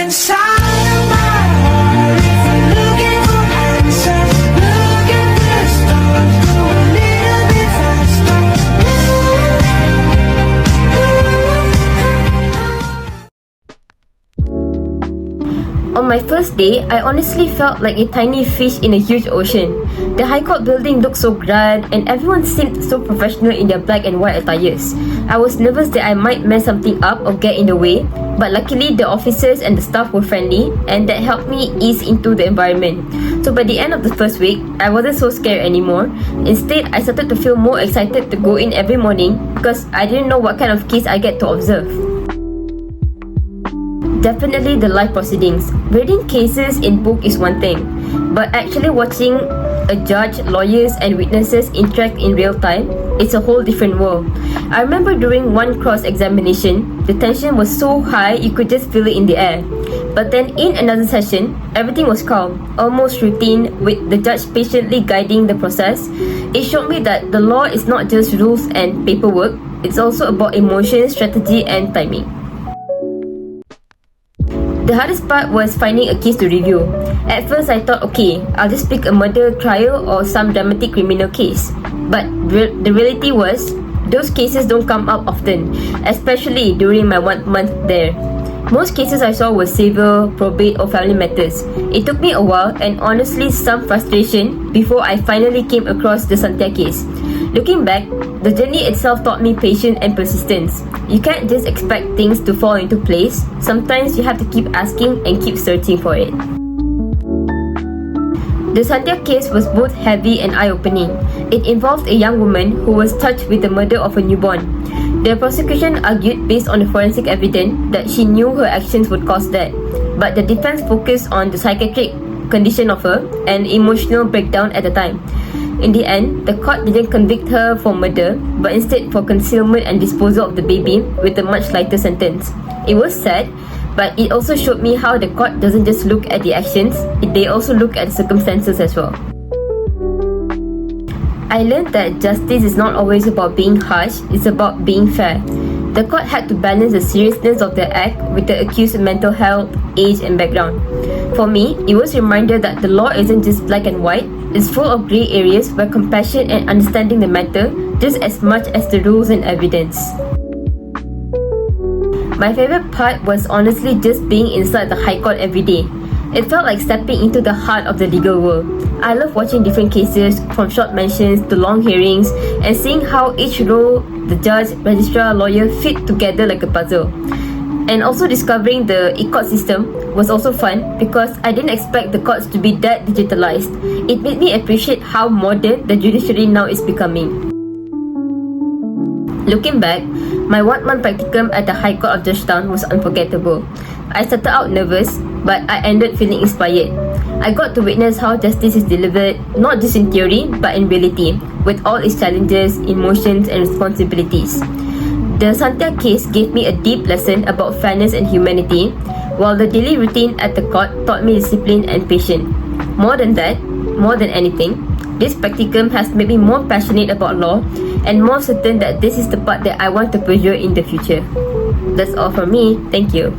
inside of my heart. If you're looking for answers, look at the stars. Go a little bit faster. On my first day, I honestly felt like a tiny fish in a huge ocean. The High Court building looked so grand and everyone seemed so professional in their black and white attires. I was nervous that I might mess something up or get in the way, but luckily the officers and the staff were friendly and that helped me ease into the environment. So by the end of the first week, I wasn't so scared anymore. Instead, I started to feel more excited to go in every morning because I didn't know what kind of case I get to observe. Definitely the live proceedings. Reading cases in book is one thing, but actually watching a judge, lawyers and witnesses interact in real time, it's a whole different world. I remember during one cross-examination, the tension was so high you could just feel it in the air. But then in another session, everything was calm, almost routine, with the judge patiently guiding the process. It showed me that the law is not just rules and paperwork, it's also about emotion, strategy and timing. The hardest part was finding a case to review. At first I thought, okay, I'll just pick a murder trial or some dramatic criminal case. But the reality was, those cases don't come up often, especially during my 1 month there. Most cases I saw were civil, probate or family matters. It took me a while and honestly some frustration before I finally came across the Santia case. Looking back, the journey itself taught me patience and persistence. You can't just expect things to fall into place. Sometimes you have to keep asking and keep searching for it. The Santia case was both heavy and eye-opening. It involved a young woman who was charged with the murder of a newborn. The prosecution argued based on the forensic evidence that she knew her actions would cause death, but the defense focused on the psychiatric condition of her and emotional breakdown at the time. In the end, the court didn't convict her for murder, but instead for concealment and disposal of the baby with a much lighter sentence. It was sad, but it also showed me how the court doesn't just look at the actions, they also look at the circumstances as well. I learned that justice is not always about being harsh, it's about being fair. The court had to balance the seriousness of the act with the accused's mental health, age and background. For me, it was a reminder that the law isn't just black and white, it's full of grey areas where compassion and understanding the matter just as much as the rules and evidence. My favourite part was honestly just being inside the High Court every day. It felt like stepping into the heart of the legal world. I love watching different cases, from short mentions to long hearings, and seeing how each role, the judge, registrar, lawyer, fit together like a puzzle. And also discovering the e-court system was also fun because I didn't expect the courts to be that digitalized. It made me appreciate how modern the judiciary now is becoming. Looking back, my 1 month practicum at the High Court of Georgetown was unforgettable. I started out nervous, but I ended feeling inspired. I got to witness how justice is delivered, not just in theory, but in reality, with all its challenges, emotions, and responsibilities. The Santia case gave me a deep lesson about fairness and humanity, while the daily routine at the court taught me discipline and patience. More than anything, this practicum has made me more passionate about law and more certain that this is the path that I want to pursue in the future. That's all from me. Thank you.